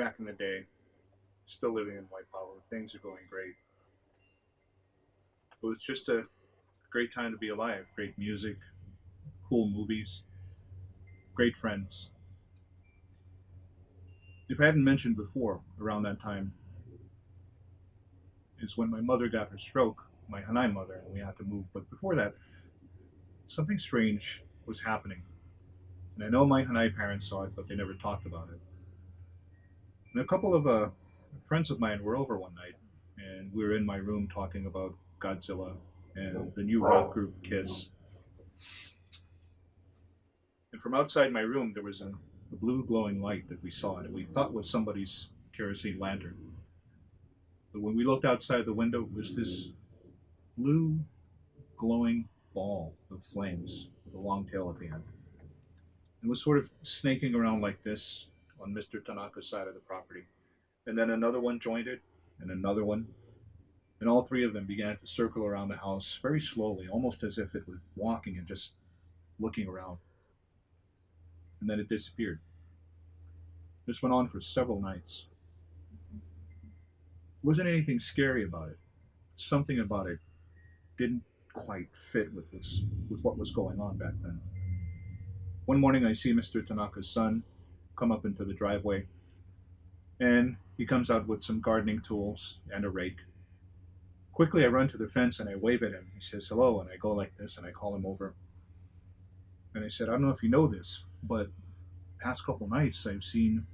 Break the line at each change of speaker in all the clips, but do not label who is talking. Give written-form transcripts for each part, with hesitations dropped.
back in the day, still living in Waipahu. Things are going great. It was just a great time to be alive. Great music, cool movies, great friends. If I hadn't mentioned before, around that time is when my mother got her stroke, my Hanai mother, and we had to move. But before that, something strange was happening. And I know my Hanai parents saw it, but they never talked about it. And a couple of friends of mine were over one night, and we were in my room talking about Godzilla and the new rock group Kiss. And from outside my room, there was a blue glowing light that we saw, and we thought was somebody's kerosene lantern. But when we looked outside the window, it was this blue glowing ball of flames with a long tail at the end. It was sort of snaking around like this on Mr. Tanaka's side of the property. And then another one joined it, and another one. And all three of them began to circle around the house very slowly, almost as if it was walking and just looking around. And then it disappeared. This went on for several nights. There wasn't anything scary about it. Something about it didn't quite fit with what was going on back then. One morning I see Mr. Tanaka's son come up into the driveway, and he comes out with some gardening tools and a rake. Quickly I run to the fence and I wave at him. He says hello, and I go like this and I call him over. And I said, I don't know if you know this, but the past couple nights I've seen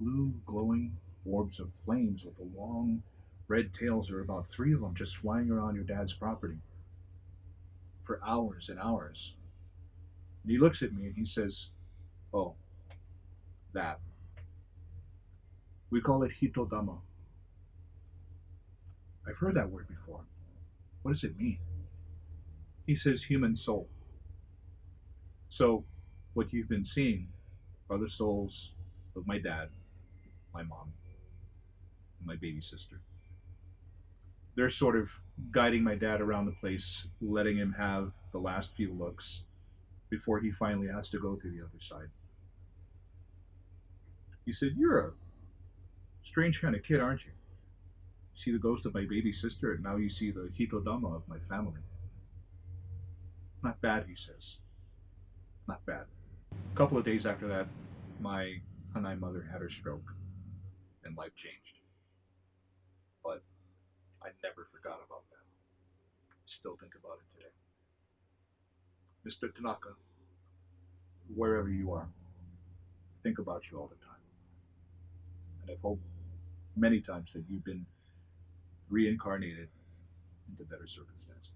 blue glowing orbs of flames with the long red tails. There are about three of them just flying around your dad's property for hours and hours. And he looks at me and he says, oh, that. We call it hitodama. I've heard that word before. What does it mean? He says human soul. So what you've been seeing are the souls of my dad, my mom, and my baby sister. They're sort of guiding my dad around the place, letting him have the last few looks before he finally has to go to the other side. He said, you're a strange kind of kid, aren't you? You see the ghost of my baby sister, and now you see the hitodama of my family. Not bad, he says. Not bad. A couple of days after that, my Hanai mother had her stroke, and life changed. But I never forgot about that. Still think about it today. Mr. Tanaka, wherever you are, think about you all the time. And I've hoped many times that you've been reincarnated into better circumstances.